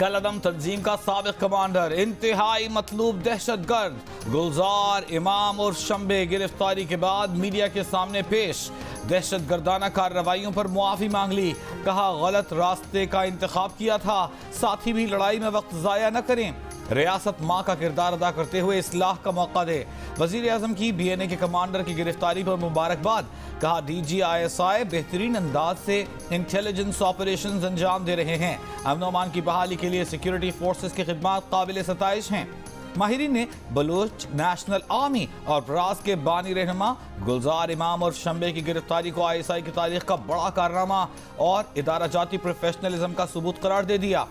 कलअदम तंजीम का साबिक कमांडर इंतहाई मतलूब दहशतगर्द गुलजार इमाम और शंबे गिरफ्तारी के बाद मीडिया के सामने पेश। दहशतगर्दाना कार्रवाइयों पर मुआफी मांग ली। कहा गलत रास्ते का इंतखाब किया था, साथी भी लड़ाई में वक्त जाया न करें। रियासत माँ का किरदार अदा करते हुए इस्लाह का मौका दे। वजीर आजम की BNA के कमांडर की गिरफ्तारी पर मुबारकबाद। कहा DGISI बेहतरीन अंदाज से इंटेलिजेंस ऑपरेशंस अंजाम दे रहे हैं। अमन अमान की बहाली के लिए सिक्योरिटी फोर्सेस की खिदमत काबिल सताइश हैं। माहिरीन ने बलूच नेशनल आर्मी और ब्रास के बानी रहनुमा गुलजार इमाम और शंबे की गिरफ्तारी को ISI की तारीख का बड़ा कारनामा और इदारा जाती प्रोफेशनलिज्म का सबूत करार दे दिया।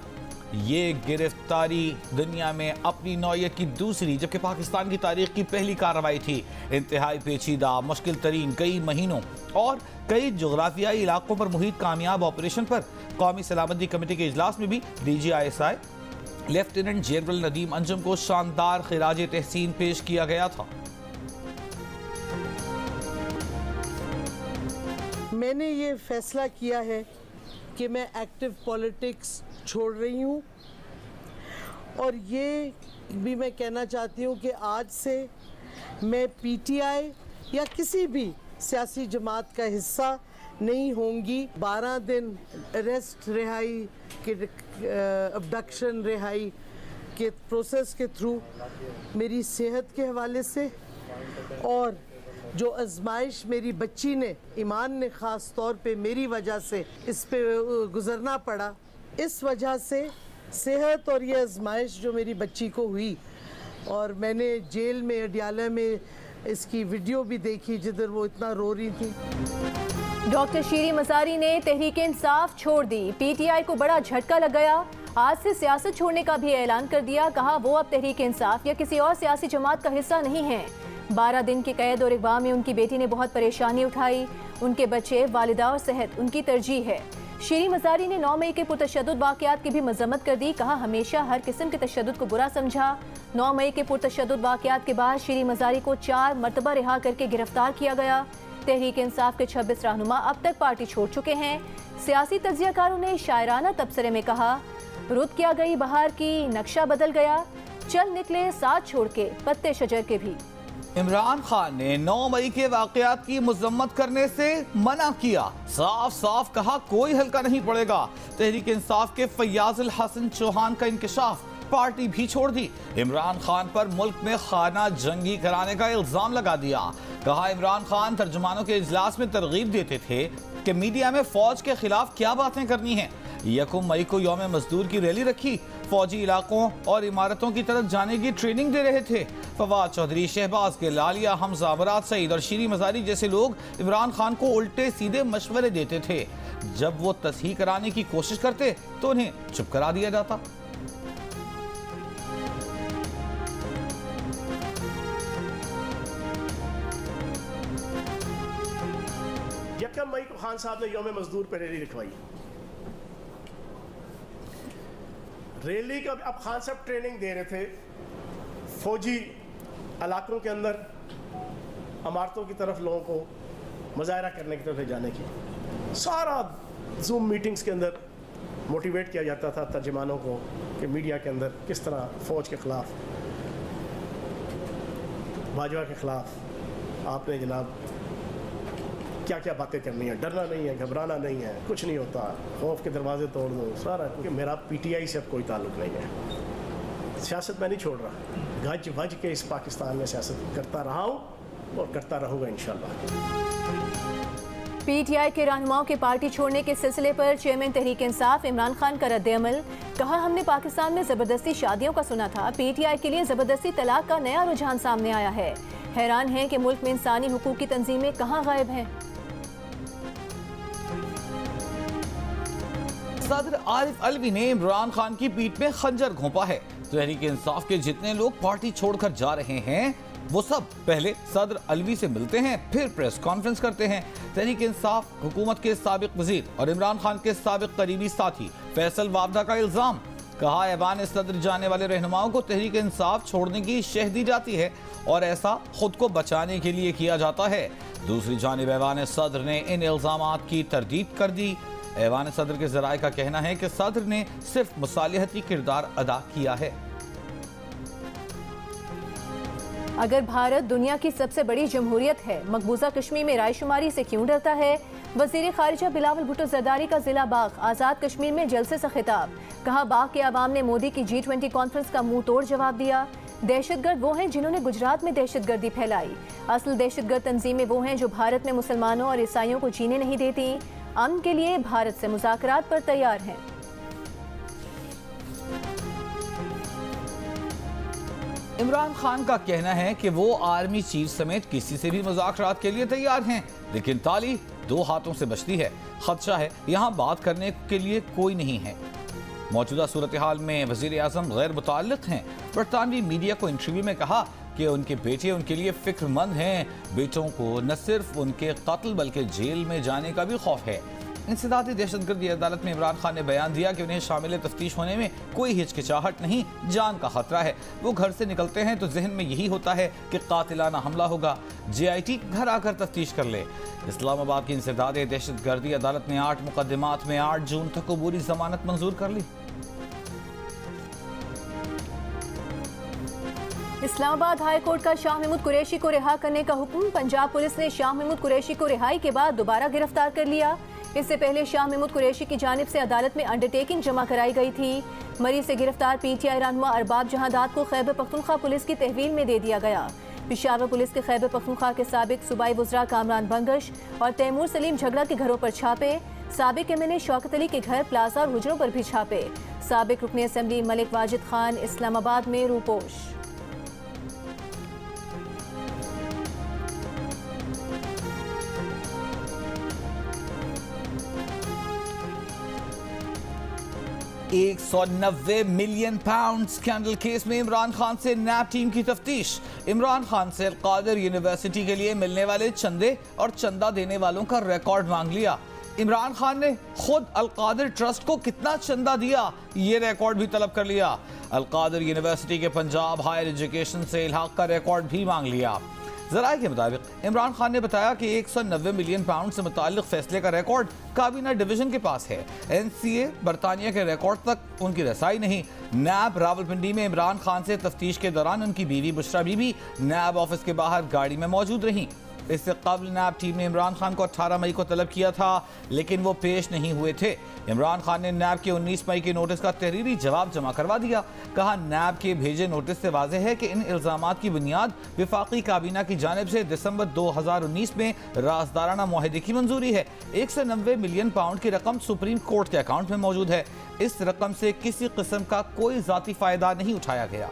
ये गिरफ्तारी दुनिया में अपनी नौयत की दूसरी जबकि पाकिस्तान की तारीख की पहली कार्रवाई थी। इंतहाई पेचीदा, मुश्किल तरीन कई महीनों और कई जोग्राफियाई इलाकों पर मुहित कामयाब ऑपरेशन पर कौमी सलामती कमेटी के इजलास में भी DGISI lieutenant general Nadeem Anjum को शानदार खिराज तहसीन पेश किया गया था। मैंने ये फैसला किया है कि मैं एक्टिव पॉलिटिक्स छोड़ रही हूँ और ये भी मैं कहना चाहती हूँ कि आज से मैं PTI या किसी भी सियासी जमात का हिस्सा नहीं होंगी। 12 दिन अरेस्ट रिहाई के अबडक्शन रिहाई के प्रोसेस के थ्रू मेरी सेहत के हवाले से और जो आजमाइश मेरी बच्ची ने ईमान ने ख़ास तौर पे मेरी वजह से इस पे गुज़रना पड़ा, इस वजह से सेहत और ये आजमाइश जो मेरी बच्ची को हुई और मैंने जेल में अडियाला में इसकी वीडियो भी देखी जिधर वो इतना रो रही थी। डॉक्टर शीरी मज़ारी ने तहरीक इंसाफ छोड़ दी। PTI को बड़ा झटका लग गया। आज से सियासत छोड़ने का भी ऐलान कर दिया। कहा वो अब तहरीक इंसाफ या किसी और सियासी जमात का हिस्सा नहीं है। 12 दिन की कैद और इक़वा में उनकी बेटी ने बहुत परेशानी उठाई। उनके बच्चे, वालिदा और सेहत उनकी तरजीह है। शीरी मज़ारी ने 9 मई के पुरतशद्दुद वाक़यात की भी मज़म्मत कर दी। कहा हमेशा हर किस्म के तशद्दुद को बुरा समझा। 9 मई के पुरतशद्दुद वाक़यात के बाद शीरी मज़ारी को 4 मरतबा रिहा करके गिरफ्तार किया गया। तहरीक इंसाफ के 26 रहनुमा अब तक पार्टी छोड़ चुके हैं। सियासी तज्ज़ियाकारों ने शायराना तबसरे में कहा रुत क्या गई बहार की, नक्शा बदल गया, चल निकले साथ छोड़ के पत्ते शजर के भी। इमरान खान ने 9 मई के वाक़यात की मजम्मत करने से मना किया। साफ साफ कहा कोई हल्का नहीं पड़ेगा। तहरीक इंसाफ के फैयाजुल हसन चौहान का इंकशाफ, पार्टी भी छोड़ दी। इमरान खान पर मुल्क में खाना जंगी कराने का इल्जाम लगा दिया। कहा इमरान खान तर्जुमानों के इजलास में तरगीब देते थे कि मीडिया में फौज के खिलाफ क्या बातें करनी हैं। 1 मई को यौम मजदूर की रैली रखी। फौजी इलाकों और इमारतों की तरफ जाने की ट्रेनिंग दे रहे थे। फवाद चौधरी, शहबाज के लालिया, हमजा, मुराद सईद और शीरी मज़ारी जैसे लोग इमरान खान को उल्टे सीधे मशवरे देते थे। जब वो तस्हीह कराने की कोशिश करते तो उन्हें चुप करा दिया जाता। यकम मई को खान साहब ने यौम मजदूर पर रैली लिखवाई। रैली का अब खान साहब ट्रेनिंग दे रहे थे फौजी इलाकों के अंदर इमारतों की तरफ लोगों को मुजाहरा करने की तरफ ले जाने की। सारा जूम मीटिंग्स के अंदर मोटिवेट किया जाता था तर्जुमानों को कि मीडिया के अंदर किस तरह फ़ौज के ख़िलाफ़, भाजपा के ख़िलाफ़ आपने जनाब क्या क्या बातें करनी है, डरना नहीं है, घबराना नहीं है, कुछ नहीं होता, खौफ के दरवाजे तोड़ दो सारा। क्योंकि मेरा PTI से अब कोई ताल्लुक़ नहीं है। सियासत मैं नहीं छोड़ रहा, गज वज के इस पाकिस्तान में सियासत करता रहा हूँ और करता रहूँगा इंशाल्लाह। PTI के रहनुमाओं के पार्टी छोड़ने के सिलसिले पर चेयरमैन तहरीक इंसाफ इमरान खान का रद्द-ए-अमल। कहा हमने पाकिस्तान में ज़बरदस्ती शादियों का सुना था, PTI के लिए ज़बरदस्ती तलाक का नया रुझान सामने आया है। हैरान है कि मुल्क में इंसानी हुकूक की तंजीमें कहाँ गायब हैं। सदर आरिफ अलवी ने इमरान खान की पीठ में खंजर घोंपा है। तहरीक इंसाफ के जितने लोग पार्टी छोड़कर जा रहे हैं वो सब पहले सदर अलवी से मिलते हैं, फिर प्रेस कॉन्फ्रेंस करते हैं। तहरीक इंसाफ हुकूमत के साबिक वजीर और इमरान खान के साबिक करीबी साथी फैसल वाबदा का इल्जाम। कहा ऐवान सदर जाने वाले रहनुमाओं को तहरीक इंसाफ छोड़ने की शह दी जाती है और ऐसा खुद को बचाने के लिए किया जाता है। दूसरी जानिब ऐवान सदर ने इन इल्जामात की तरदीद कर दी। ऐवान सदर के जराये का कहना है कि सदर ने सिर्फ मुसालिहती किरदार अदा किया है। अगर भारत दुनिया की सबसे बड़ी जमहूरियत है, मकबूजा कश्मीर में रायशुमारी से क्यों डरता है? वजीर खारिजा बिलावल भुट्टो जरदारी का जिला बाग आज़ाद कश्मीर में जलसे से खिताब। कहा, बाग के अवाम ने मोदी की G20 कॉन्फ्रेंस का मुंह तोड़ जवाब दिया। दहशतगर्द वो हैं जिन्होंने गुजरात में दहशतगर्दी फैलाई। असल दहशतगर्द तंजीमें वो हैं जो भारत में मुसलमानों और ईसाइयों को जीने नहीं देती। अमन के लिए भारत से मुज़ाकरात पर तैयार हैं। इमरान खान का कहना है कि वो आर्मी चीफ समेत किसी से भी मुज़ाकरात के लिए तैयार हैं, लेकिन ताली दो हाथों से बचती है। खदशा है यहाँ बात करने के लिए कोई नहीं है। मौजूदा सूरत हाल में वज़ीर आज़म गैर मुताल्लिक़ हैं। बरतानवी मीडिया को इंटरव्यू में कहा कि उनके बेटे उनके लिए फिक्रमंद हैं। बेटों को न सिर्फ उनके कत्ल बल्कि जेल में जाने का भी खौफ है। इंसदादी दहशतगर्दी अदालत में इमरान खान ने बयान दिया कि उन्हें शामिल तफ्तीश होने में कोई हिचकिचाहट नहीं, जान का खतरा है। वो घर से निकलते हैं तो जहन में यही होता है कि कातिलाना हमला होगा। JIT घर आकर तफ्तीश कर ले। इस्लामाबाद की इंसदादी दहशतगर्दी अदालत ने 8 मुकदमात में 8 जून तक अबूरी जमानत मंजूर कर ली। इस्लामाबाद हाई कोर्ट का शाह महमूद कुरैशी को रिहा करने का हुक्म। पंजाब पुलिस ने शाह महमूद कुरैशी को रिहाई के बाद दोबारा गिरफ्तार कर लिया। इससे पहले शाह महमूद कुरैशी की जानिब से अदालत में अंडरटेकिंग जमा कराई गई थी। मरी से गिरफ्तार PTI रहनुमा अरबाब जहादात को खैबर पख्तूनख्वा पुलिस की तहवील में दे दिया गया। पेशावर पुलिस के खैबर पख्तूनख्वा के साबिक सूबाई वज़रा कामरान बंगश और तैमूर सलीम झगड़ा के घरों पर छापे। साबिक MNA शौकत अली के घर, प्लाजा और हुजरों पर भी छापे। साबिक रुकन असम्बली मलिक वाजिद खान इस्लामाबाद में रूपोश। £190 मिलियन स्कैंडल केस में इमरान खान से नैब टीम की तफ्तीश। इमरान खान से अलकादिर यूनिवर्सिटी के लिए मिलने वाले चंदे और चंदा देने वालों का रिकॉर्ड मांग लिया। इमरान खान ने खुद अलकादिर ट्रस्ट को कितना चंदा दिया, ये रिकॉर्ड भी तलब कर लिया। अलकादिर यूनिवर्सिटी के पंजाब हायर एजुकेशन से इल्हाक का रिकॉर्ड भी मांग लिया। ज़राए के मुताबिक इमरान खान ने बताया कि £190 मिलियन से मुताल्लिक फैसले का रिकॉर्ड काबीना डिवीजन के पास है। NCA बरतानिया के रिकॉर्ड तक उनकी रसाई नहीं। नैब रावलपिंडी में इमरान खान से तफ्तीश के दौरान उनकी बीवी बुशरा बीबी नैब ऑफिस के बाहर गाड़ी में मौजूद रहीं। इससे कबल नैब टीम ने इमरान खान को 18 मई को तलब किया था, लेकिन वो पेश नहीं हुए थे। इमरान खान ने नैब के 19 मई के नोटिस का तहरीरी जवाब जमा करवा दिया। कहा, नैब के भेजे नोटिस से वाज़ेह है कि इन इल्ज़ामात की बुनियाद विफाकी काबीना की जानिब से दिसंबर 2019 में राजदाराना मुआहदे की मंजूरी है। £190 मिलियन की रकम सुप्रीम कोर्ट के अकाउंट में मौजूद है। इस रकम से किसी किस्म का कोई ज़ाती फ़ायदा नहीं उठाया गया।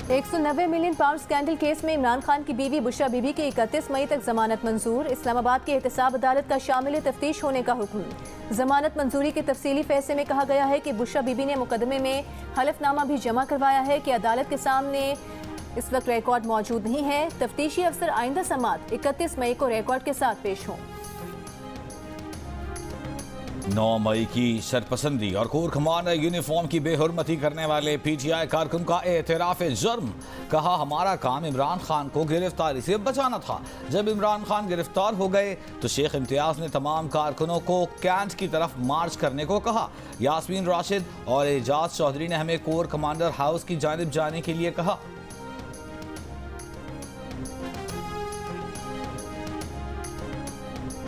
£190 मिलियन स्कैंडल केस में इमरान खान की बीवी बुशरा बीबी की 31 मई तक जमानत मंजूर। इस्लामाबाद की एहतसाब अदालत का शामिल तफ्तीश होने का हुक्म। जमानत मंजूरी के तफसीली फैसले में कहा गया है कि बुशरा बीबी ने मुकदमे में हलफनामा भी जमा करवाया है कि अदालत के सामने इस वक्त रिकॉर्ड मौजूद नहीं है। तफ्तीशी अफसर आइंदा समात 31 मई को रिकॉर्ड के साथ पेश हों। 9 मई की शरपसंदी और कोर कमांडर यूनिफॉर्म की बेहुरमती करने वाले PTI कारकुन का एतराफ जुर्म। कहा, हमारा काम इमरान खान को गिरफ्तारी से बचाना था। जब इमरान खान गिरफ्तार हो गए तो शेख इम्तियाज ने तमाम कारकुनों को कैंट की तरफ मार्च करने को कहा। यास्मीन राशिद और एजाज चौधरी ने हमें कोर कमांडर हाउस की जानिब जाने के लिए कहा।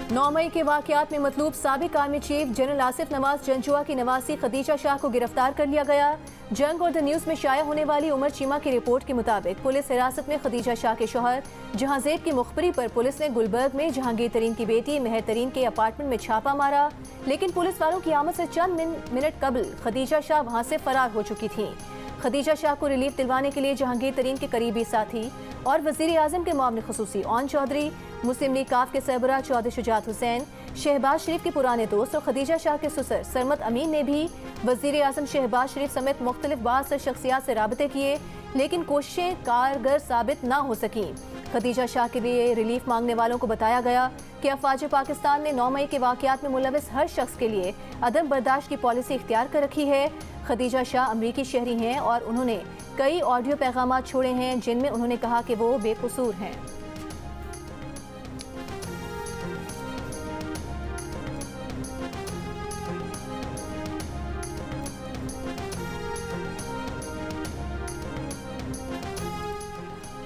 9 मई के वाकयात में मतलूब साबिक army chief general Asif Nawaz Janjua की नवासी खदीजा शाह को गिरफ्तार कर लिया गया। जंग और द न्यूज़ में शाया होने वाली उमर चीमा की रिपोर्ट के मुताबिक पुलिस हिरासत में खदीजा शाह के शौहर जहांजेब की मुखबरी पर पुलिस ने गुलबर्ग में जहांगीर तरीन की बेटी मेहर तरीन के अपार्टमेंट में छापा मारा, लेकिन पुलिस वालों की आमद से चंद मिनट कबल खदीजा शाह वहां से फरार हो चुकी थी। खदीजा शाह को रिलीफ दिलवाने के लिए जहांगीर तरीन के करीबी साथी और वज़ीर आज़म के मामले खुसूसी ओन चौधरी, मुस्लिम लीग काफ के सरबराह चौधरी शुजात हुसैन, शहबाज शरीफ के पुराने दोस्त और खदीजा शाह के ससुर सरमत अमीन ने भी वज़ीर आज़म शहबाज शरीफ समेत मुख्तलिफ बाज़ शख्सियात से राबते किए, लेकिन कोशिशें कारगर साबित ना हो सकी। खदीजा शाह के लिए रिलीफ मांगने वालों को बताया गया कि अफवाज पाकिस्तान ने 9 मई के वाकयात में मुलविस हर शख्स के लिए अदम बर्दाश्त की पॉलिसी इख्तियार कर रखी है। खदीजा शाह अमरीकी शहरी हैं और उन्होंने कई ऑडियो पैगाम छोड़े हैं जिनमें उन्होंने कहा कि वो बेकसूर हैं।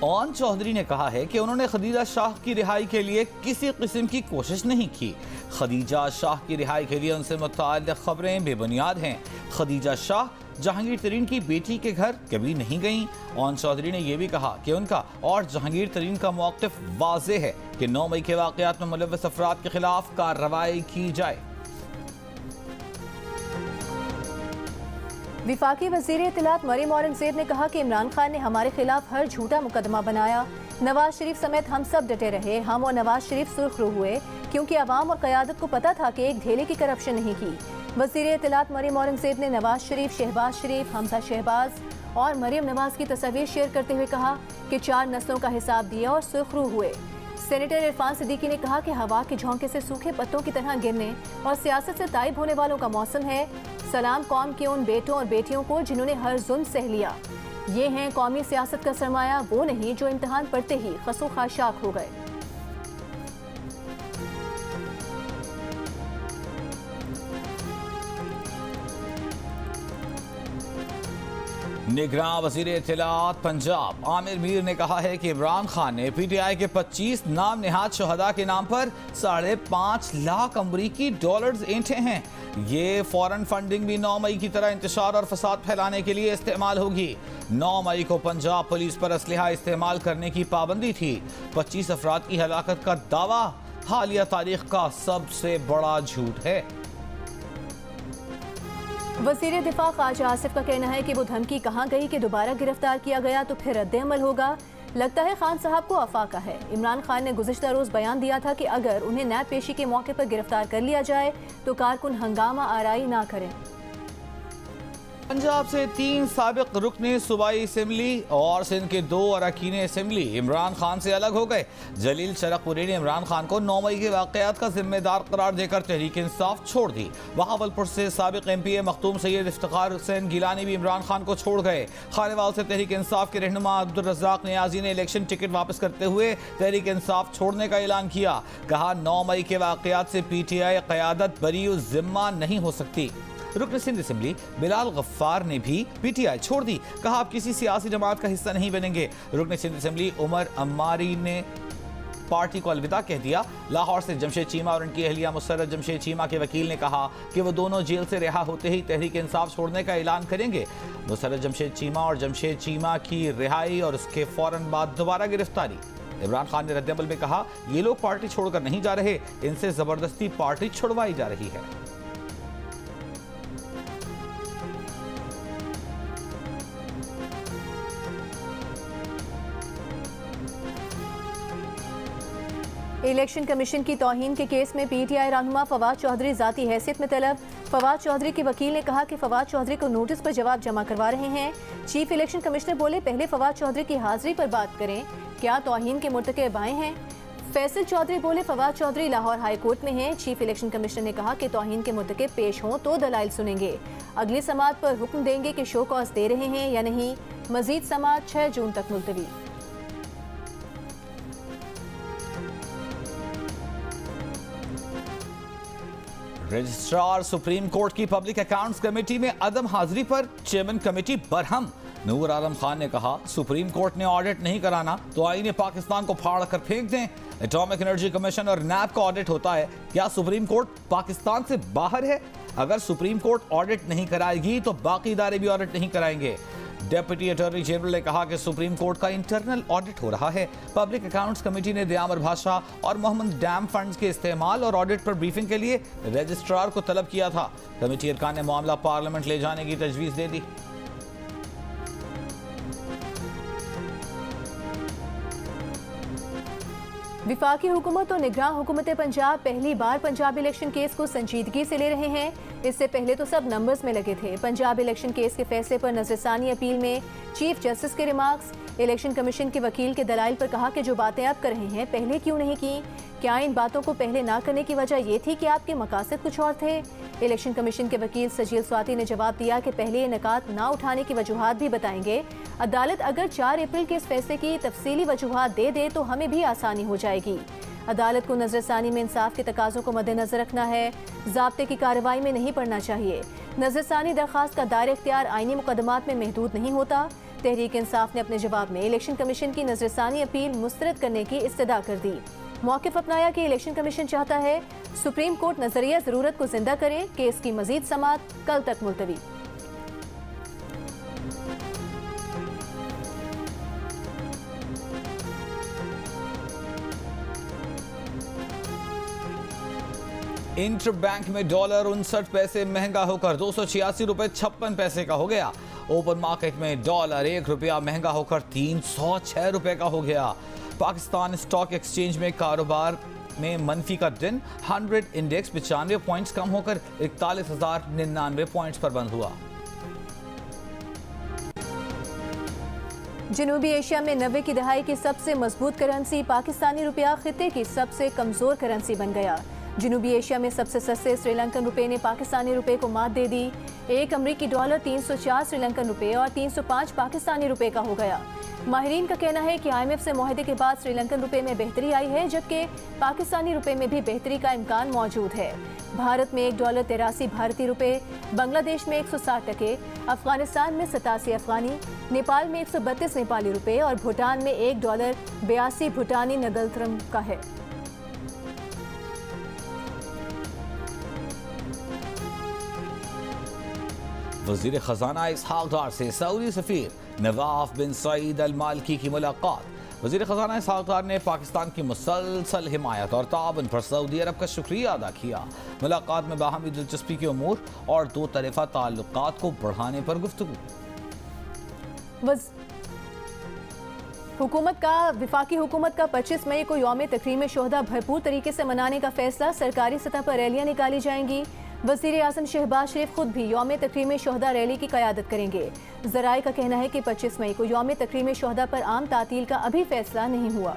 ओन चौधरी ने कहा है कि उन्होंने खदीजा शाह की रिहाई के लिए किसी किस्म की कोशिश नहीं की। खदीजा शाह की रिहाई के लिए उनसे मुताल्लिक़ खबरें बेबुनियाद हैं। खदीजा शाह जहांगीर तरीन की बेटी के घर कभी नहीं गईं। ओन चौधरी ने यह भी कहा कि उनका और जहांगीर तरीन का मौक़िफ़ वाज़ेह है कि 9 मई के वाक़यात में मुलव्वस अफराद के खिलाफ कार्रवाई की जाए। विफाकी वज़ीर इत्तलात मरियम औरंगज़ेब ने कहा कि इमरान खान ने हमारे खिलाफ हर झूठा मुकदमा बनाया। नवाज शरीफ समेत हम सब डटे रहे। हम और नवाज शरीफ सुर्खरू हुए क्योंकि अवाम और क़यादत को पता था कि एक ढेले की करप्शन नहीं की। वज़ीर इत्तलात मरियम औरंगज़ेब ने नवाज शरीफ, शहबाज शरीफ, हमजा शहबाज और मरियम नवाज की तस्वीर शेयर करते हुए कहा कि 4 नस्लों का हिसाब दिया और सुर्खरू हुए। सेनेटर इरफान सिद्दीकी ने कहा कि हवा के झोंके से सूखे पत्तों की तरह गिरने और सियासत से ताइब होने वालों का मौसम है। सलाम कौम के उन बेटों और बेटियों को जिन्होंने हर जुल्म सह लिया। ये हैं कौमी सियासत का सरमाया, वो नहीं जो इम्तिहान पढ़ते ही खसो खाशाक हो गए। निगरान वज़ीर इत्तलात पंजाब आमिर मीर ने कहा है कि इमरान खान ने PTI के 25 नाम निहाद शहदा के नाम पर 5.5 लाख अमरीकी डॉलर्स ऐंठे हैं। ये फॉरेन फंडिंग भी 9 मई की तरह इंतशार और फसाद फैलाने के लिए इस्तेमाल होगी। 9 मई को पंजाब पुलिस पर असलहा इस्तेमाल करने की पाबंदी थी। 25 अफराद की हलाकत का दावा हालिया तारीख का सबसे बड़ा झूठ है। वज़ीर दिफा ख्वाजा आसिफ का कहना है कि वो धमकी कहाँ गई कि दोबारा गिरफ्तार किया गया तो फिर रद्द-ए-अमल होगा। लगता है खान साहब को अफाका है। इमरान खान ने गुज़िश्ता रोज़ बयान दिया था कि अगर उन्हें नैब पेशी के मौके पर गिरफ्तार कर लिया जाए तो कारकुन हंगामा आराई ना करें। पंजाब से 3 साबिक रुकने सूबाई असम्बली और सिंध के 2 अरकान असम्बली इमरान खान से अलग हो गए। जलील शरकपुरी ने इमरान खान को 9 मई के वाक़यात का जिम्मेदार करार देकर तहरीक इंसाफ छोड़ दी। बहावलपुर से साबिक MPA मखदूम सैयद इफ्तिखार हुसैन गिलानी भी इमरान खान को छोड़ गए। खानेवाल से तहरीक इंसाफ के रहनुमा अब्दुल रज़ाक नियाजी ने इलेक्शन टिकट वापस करते हुए तहरीक इंसाफ छोड़ने का ऐलान किया। कहा 9 मई के वाक़यात से PTI क़यादत बरी ज़िम्मा नहीं हो सकती। रुकन सिंध असम्बली बिलाल गफ्फार ने भी PTI छोड़ दी। कहा आप किसी सियासी जमात का हिस्सा नहीं बनेंगे। रुकन सिंध असम्बली उमर अम्मारी ने पार्टी को अलविदा कह दिया। लाहौर से जमशेद चीमा और उनकी अहलिया मुसर्रत जमशेद चीमा के वकील ने कहा कि वो दोनों जेल से रिहा होते ही तहरीक इंसाफ छोड़ने का ऐलान करेंगे। मुसर्रत जमशेद चीमा और जमशेद चीमा की रिहाई और उसके फौरन बाद दोबारा गिरफ्तारी। इमरान खान ने रद्द-ए-अमल में कहा ये लोग पार्टी छोड़कर नहीं जा रहे, इनसे जबरदस्ती पार्टी छुड़वाई जा रही है। इलेक्शन कमीशन की तौहीन के केस में PTI रहनुमा फवाद चौधरी जाती हैसियत में तलब। फवाद चौधरी के वकील ने कहा कि फवाद चौधरी को नोटिस पर जवाब जमा करवा रहे हैं। चीफ इलेक्शन कमिश्नर बोले पहले फवाद चौधरी की हाजिरी पर बात करें, क्या तौहीन के मुर्तकब आए हैं। फैसल चौधरी बोले फवाद चौधरी लाहौर हाई कोर्ट में हैं। चीफ इलेक्शन कमिश्नर ने कहा कि तौहीन के मुर्तकब पेश हों तो दलाइल सुनेंगे। अगली समाअत पर हुक्म देंगे कि शो कॉज दे रहे हैं या नहीं। मजीद समाअत 6 जून तक मुलतवी। रजिस्ट्रार सुप्रीम कोर्ट की पब्लिक अकाउंट्स कमेटी में अदम हाजिरी पर चेयरमैन कमेटी बरहम। नूर आलम खान ने कहा सुप्रीम कोर्ट ने ऑडिट नहीं कराना तो आईने पाकिस्तान को फाड़ कर फेंक दें। एटॉमिक एनर्जी कमीशन और नैब का ऑडिट होता है, क्या सुप्रीम कोर्ट पाकिस्तान से बाहर है? अगर सुप्रीम कोर्ट ऑडिट नहीं कराएगी तो बाकी इदारे भी ऑडिट नहीं कराएंगे। डेप्यूटी अटॉर्नी जनरल ने कहा कि सुप्रीम कोर्ट का इंटरनल ऑडिट हो रहा है। पब्लिक अकाउंट्स कमेटी ने दियामर भाषा और मोहम्मद डैम फंड्स के इस्तेमाल और ऑडिट पर ब्रीफिंग के लिए रजिस्ट्रार को तलब किया था। कमेटी अरकान ने मामला पार्लियामेंट ले जाने की तजवीज़ दे दी। विफाकी हुकूमत और निगरान हुकूमत पंजाब पहली बार पंजाब इलेक्शन केस को संजीदगी से ले रहे हैं। इससे पहले तो सब नंबर्स में लगे थे। पंजाब इलेक्शन केस के फैसले पर नजरसानी अपील में चीफ जस्टिस के रिमार्क्स। इलेक्शन कमीशन के वकील के दलाइल पर कहा कि जो बातें आप कर रहे हैं पहले क्यों नहीं की। क्या इन बातों को पहले ना करने की वजह ये थी कि आपके मकासद कुछ और थे? इलेक्शन कमीशन के वकील सजील स्वाति ने जवाब दिया कि पहले ये निकात ना उठाने की वजूहात भी बताएंगे। अदालत अगर 4 अप्रैल के इस फैसले की तफसीली वजूहात दे दे तो हमें भी आसानी हो जाएगी। अदालत को नजरसानी में इंसाफ के तकाज़ों को मद्देनजर रखना है, ज़ाब्ते की कार्रवाई में नहीं पड़ना चाहिए। नजरसानी दरख्वास्त का दायरा इख्तियार आईनी मुकदमात में महदूद नहीं होता। तहरीक इंसाफ ने अपने जवाब में इलेक्शन कमीशन की नजरसानी अपील मुस्तरद करने की इस्तदा कर दी। मौक़िफ़ अपनाया कि इलेक्शन कमीशन चाहता है सुप्रीम कोर्ट नजरिया ज़रूरत को जिंदा करे। केस की मजीद समाअत कल तक मुलतवी। इंटर बैंक में डॉलर 59 पैसे महंगा होकर 286 रुपए 56 पैसे का हो गया। ओपन मार्केट में डॉलर 1 रुपया महंगा होकर 306 रुपए का हो गया। पाकिस्तान स्टॉक एक्सचेंज में कारोबार में मनफी का दिन। 100 इंडेक्स 95 पॉइंट्स कम होकर 41,099 पॉइंट्स पर बंद हुआ। जनूबी एशिया में 90 की दहाई की सबसे मजबूत करेंसी पाकिस्तानी रुपया खित्ते की सबसे कमजोर करेंसी बन गया। जनूबी एशिया में सबसे सस्ते श्रीलंकन रुपए ने पाकिस्तानी रुपए को मात दे दी। एक अमरीकी डॉलर 304 श्रीलंकन रुपए और 305 पाकिस्तानी रुपए का हो गया। माहिरीन का कहना है कि IMF से मुआहदे के बाद श्रीलंकन रुपए में बेहतरी आई है, जबकि पाकिस्तानी रुपए में भी बेहतरी का इम्कान मौजूद है। भारत में 1 डॉलर 83 भारतीय रुपए, बांग्लादेश में 160 टके, अफगानिस्तान में 87 अफगानी, नेपाल में 132 नेपाली रुपए और भूटान में 1 डॉलर 82 भूटानी नगलत्रम का है। वज़ीर खजाना इसहाक डार से सऊदी सफीर नवाफ बिन सईद अल मालिकी की मुलाकात। वज़ीर खजाना इसहाक डार ने पाकिस्तान की मुसलसल हिमायत और ताउन पर सऊदी अरब का शुक्रिया अदा किया। मुलाकात में बाहमी दिलचस्पी के उमूर और दो तरफ़ा ताल्लुकात को बढ़ाने पर गुफ्तगू। वफाकी हुकूमत का 25 मई को यौम तकरीम शुहदा भरपूर तरीके से मनाने का फैसला। सरकारी सतह पर रैलियां निकाली जाएंगी। वज़ीर आज़म शहबाज शरीफ खुद भी यौम तकरीम शुहदा रैली की क़यादत करेंगे। ज़राए का कहना है कि 25 मई को यौम तकरीम शुहदा पर आम तातील का अभी फैसला नहीं हुआ।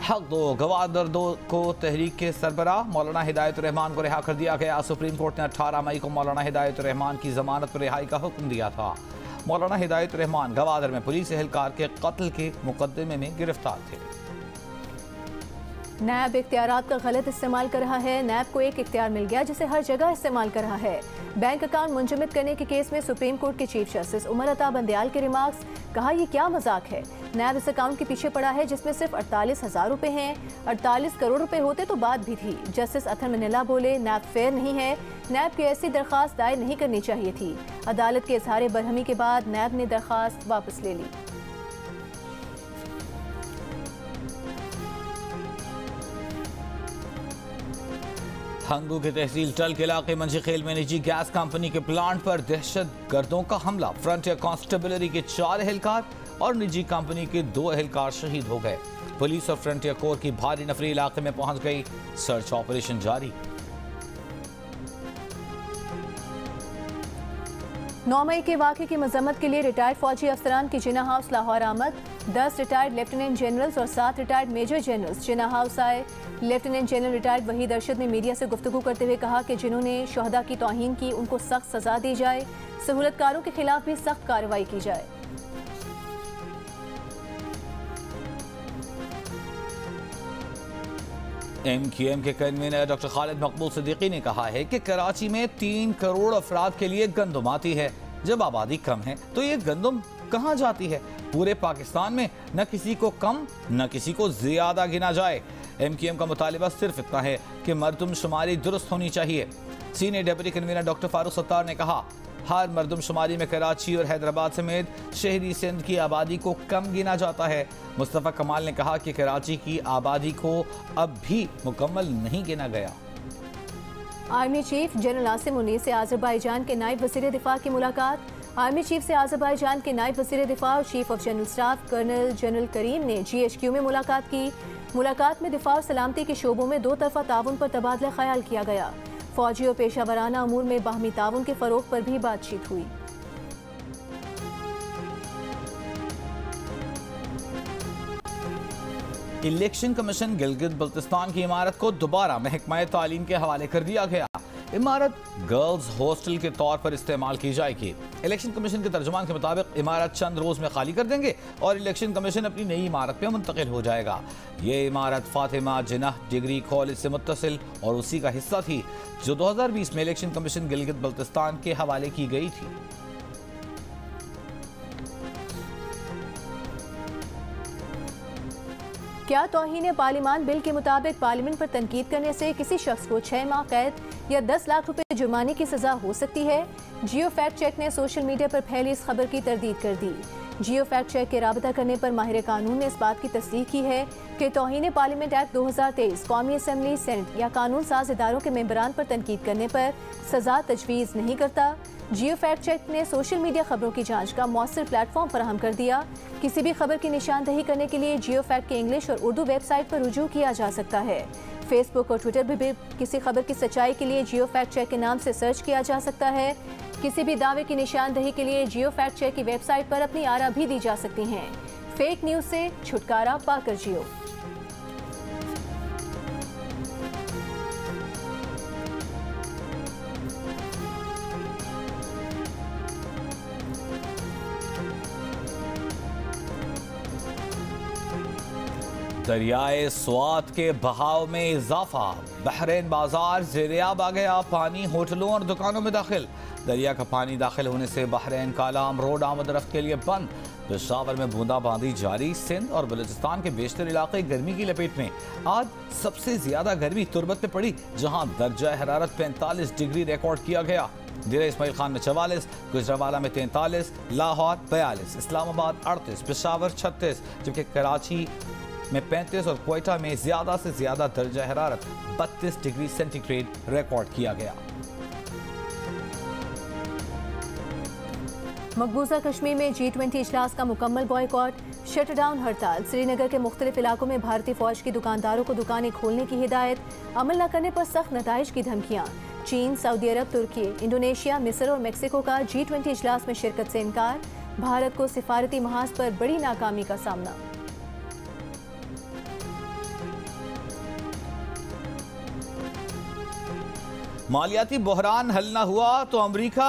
हक दो गवादर दो को तहरीक के सरबराह मौलाना हिदायतुर रहमान को रिहा कर दिया गया। सुप्रीम कोर्ट ने 18 मई को मौलाना हिदायतुर रहमान की जमानत पर रिहाई का हुक्म दिया था। मौलाना हिदायतुर रहमान गवादर में पुलिस एहलकार के कत्ल के मुकदमे में गिरफ्तार थे। नैब इख्तियारात का गलत इस्तेमाल कर रहा है। नैब को एक इख्तियार मिल गया जिसे हर जगह इस्तेमाल कर रहा है। बैंक अकाउंट मुंजमद करने के केस में सुप्रीम कोर्ट के चीफ जस्टिस उमर अता बंदयाल के रिमार्क्स। कहा यह क्या मजाक है। नैब इस अकाउंट के पीछे पड़ा है जिसमें सिर्फ 48,000 रुपए हैं। 48 करोड़ रुपए होते तो बात भी थी। जस्टिस अथर मनिला बोले नैब फेयर नहीं है। नैब की ऐसी दरख्वास्त दायर नहीं करनी चाहिए थी। अदालत के इजहार बरहमी के बाद नैब ने दरख्वास्त वापस ले ली। हंगू के तहसील टल के इलाके मंजीखेल में निजी गैस कंपनी के प्लांट पर दहशत गर्दों का हमला। फ्रंटियर कांस्टेबलरी के 4 एहलकार और निजी कंपनी के 2 एहलकार शहीद हो गए। पुलिस और फ्रंटियर कोर की भारी नफरी इलाके में पहुंच गई। सर्च ऑपरेशन जारी। 9 मई के वाक़े की मजम्मत के लिए रिटायर्ड फौजी अफसरान की जिना हाउस लाहौर आमद। 10 रिटायर्ड लेफ्टिनेंट जनरल्स और 7 रिटायर्ड मेजर जनरल्स जिना हाउस आए। Lieutenant general retired Waheed Arshad ने मीडिया से गुफ्तगू करते हुए कहा कि जिन्होंने शहदा की तौहीन की उनको सख्त सजा दी जाए। सहूलतकारों के खिलाफ भी सख्त कार्रवाई की जाए। MQM के कन्वीनर डॉक्टर खालिद मकबूल सिद्दीकी ने कहा है कि कराची में 3 करोड़ अफराद के लिए गंदम आती है। जब आबादी कम है तो ये गंदम कहाँ जाती है? पूरे पाकिस्तान में न किसी को कम न किसी को ज्यादा गिना जाए। MQM का मुतालिबा सिर्फ इतना है कि मरदमशुमारी दुरुस्त होनी चाहिए। Senior deputy convener doctor Farooq Sattar ने कहा हर मरदमशुमारी में कराची और हैदराबाद समेत शहरी सिंध की आबादी को कम गिना जाता है। मुस्तफ़ा कमाल ने कहा कि कराची की आबादी को अब भी मुकम्मल नहीं गिना गया। Army chief general Asim Munir से आज़रबाईजान के नायब वज़ीर दिफा की मुलाकात। आर्मी चीफ से आज़रबाईजान के नायब वज़ीर दिफा और chief of general staff colonel general Karim ने GHQ में मुलाकात की। मुलाकात में दिफा और सलामती के शोबों में 2 तरफ़ा ताउन पर तबादला ख्याल किया गया। फौजी और पेशा वराना अमूर में बाहमी ताउन के फ़रोग़ पर भी बातचीत हुई। इलेक्शन कमीशन गिलगित बल्तिस्तान की इमारत को दोबारा महकमा तालीम के हवाले कर दिया गया। इमारत गर्ल्स हॉस्टल के तौर पर इस्तेमाल की जाएगी। इलेक्शन कमीशन के तर्जुमान के मुताबिक इमारत चंद रोज में खाली कर देंगे और इलेक्शन कमीशन अपनी नई इमारत पे मुंतकिल हो जाएगा। ये इमारत फातिमा जिन्नाह डिग्री कॉलेज से मुत्तसिल और उसी का हिस्सा थी जो 2020 में इलेक्शन कमीशन गिलगित बल्तिस्तान के हवाले की गई थी। क्या तौहीन पार्लिमान बिल के मुताबिक पार्लियामेंट पर तनकीद करने से किसी शख्स को 6 माह कैद या 10 लाख रुपए जुर्माने की सजा हो सकती है? जियो फैक्ट चेक ने सोशल मीडिया पर फैली इस खबर की तरदीद कर दी। जियो फैक्ट चेक के राबता करने पर माहिर कानून ने इस बात की तस्दीक की है कि तौहीन पार्लियामेंट एक्ट 2023 कौमी असम्बली, सेनेट या कानून साज इदारों के मेंबरान पर तनकीद करने पर सजा तजवीज़ नहीं करता। जियो फैक्ट चेक ने सोशल मीडिया खबरों की जांच का मौसर प्लेटफॉर्म फराहम कर दिया। किसी भी खबर की निशानदही करने के लिए जियो फैक्ट के इंग्लिश और उर्दू वेबसाइट पर रुजू किया जा सकता है। फेसबुक और ट्विटर पर भी किसी खबर की सच्चाई के लिए जियो फैक्ट चेक के नाम से सर्च किया जा सकता है। किसी भी दावे की निशानदही के लिए जियो फैक्ट चेक की वेबसाइट पर अपनी आरा भी दी जा सकती हैं। फेक न्यूज़ से छुटकारा पाकर जियो। दरियाए स्वात के बहाव में इजाफा, बहरीन बाजार ज़ेर-ए-आब आ गया, पानी होटलों और दुकानों में दाखिल। दरिया का पानी दाखिल होने से बहरीन कालाम रोड आमद रफ्त के लिए बंद। पेशावर में बूंदाबांदी जारी। सिंध और बलूचिस्तान के बेशतर इलाके गर्मी की लपेट में। आज सबसे ज्यादा गर्मी तुर्बत में पड़ी, जहां दर्जा हरारत 45 डिग्री रिकॉर्ड किया गया। दिरा इस्माइल खान में 44, गुजरावाला में 43, लाहौर 42, इस्लामाबाद 38, पेशावर 36, जबकि कराची में 35 और क्वेटा में ज्यादा से ज्यादा दर्जा हरारत 32 डिग्री सेंटीग्रेड रिकॉर्ड किया गया। मकबूजा कश्मीर में G20 इजलास का मुकम्मल बॉयकॉट, शटडाउन हड़ताल। श्रीनगर के मुख्तलिफ इलाकों में भारतीय फौज की दुकानदारों को दुकानें खोलने की हिदायत, अमल न करने पर सख्त नताइज की धमकियां। चीन, सऊदी अरब, तुर्की, इंडोनेशिया, मिस्र और मेक्सिको का G20 इजलास में शिरकत से इनकार। भारत को सिफारती महाज पर बड़ी नाकामी का सामना। मालियाती बहरान हल न हुआ तो अमरीका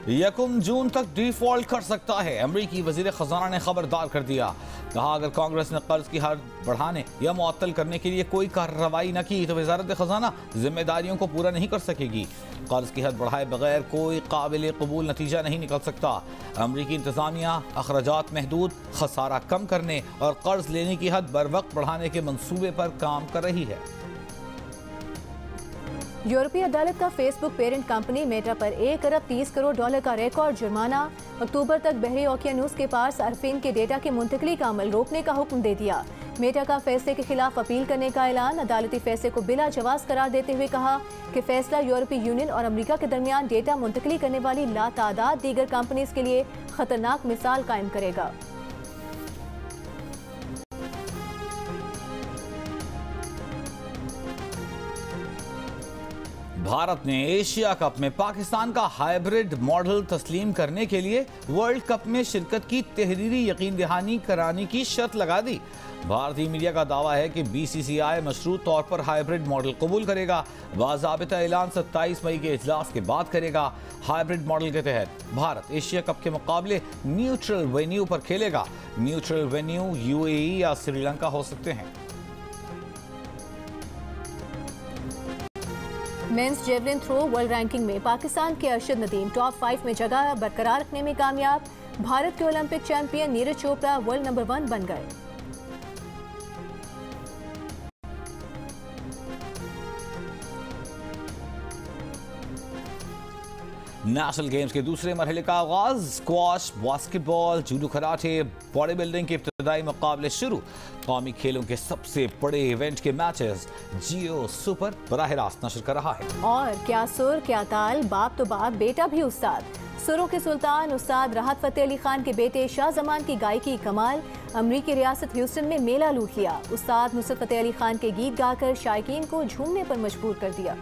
1 जून तक डिफॉल्ट कर सकता है। अमरीकी वजीर खजाना ने खबरदार कर दिया। कहा, अगर कांग्रेस ने कर्ज की हद बढ़ाने या मुअत्तल करने के लिए कोई कार्रवाई न की तो वजारत खजाना जिम्मेदारियों को पूरा नहीं कर सकेगी। कर्ज की हद बढ़ाए बगैर कोई काबिल कबूल नतीजा नहीं निकल सकता। अमरीकी इंतजामिया अखराजात महदूद, खसारा कम करने और कर्ज लेने की हद बर वक्त बढ़ाने के मंसूबे पर काम कर रही है। यूरोपीय अदालत का फेसबुक पेरेंट कंपनी मेटा पर $1 अरब 30 करोड़ का रिकॉर्ड जुर्माना। अक्टूबर तक बहरी ओकियानूस के पास सार्फिन के डेटा की मुंतकली का अमल रोकने का हुक्म दे दिया। मेटा का फैसले के खिलाफ अपील करने का ऐलान। अदालती फैसले को बिला जवाज करार देते हुए कहा कि फैसला यूरोपीय यूनियन और अमेरिका के दरमियान डेटा मुंतकली करने वाली लातादाद दीगर कंपनीज के लिए खतरनाक मिसाल कायम करेगा। भारत ने एशिया कप में पाकिस्तान का हाइब्रिड मॉडल तस्लीम करने के लिए वर्ल्ड कप में शिरकत की तहरीरी यकीन दहानी कराने की शर्त लगा दी। भारतीय मीडिया का दावा है कि BCCI मशरूत तौर पर हाइब्रिड मॉडल कबूल करेगा। बाज़ाबिता ऐलान 27 मई के इजलास के बाद करेगा। हाइब्रिड मॉडल के तहत भारत एशिया कप के मुकाबले न्यूट्रल वेन्यू पर खेलेगा। न्यूट्रल वेन्यू UAE या श्रीलंका हो सकते हैं। Men's javelin throw world ranking में पाकिस्तान के अरशद नदीम टॉप 5 में जगह बरकरार रखने में कामयाब। भारत के Olympic champion Neeraj Chopra world number 1 बन गए। नेशनल गेम्स के दूसरे मरहले का आगाज। Squash, basketball, judo, karate, body building के इब्तदाई मुकाबले शुरू। कौमी खेलों के सबसे बड़े इवेंट के मैचेस जियो सुपर बराह रास्त नशर कर रहा है। और क्या सुर क्या ताल, बाप तो बाप बेटा भी उस्ताद। सुरों के सुल्तान उस्ताद राहत फतेह अली खान के बेटे शाहजमान की गायकी कमाल। अमरीकी रियासत ह्यूस्टन में मेला लूट लिया। उस्ताद नुसरत फतेह अली खान के गीत गाकर शायकीन को झूमने पर मजबूर कर दिया।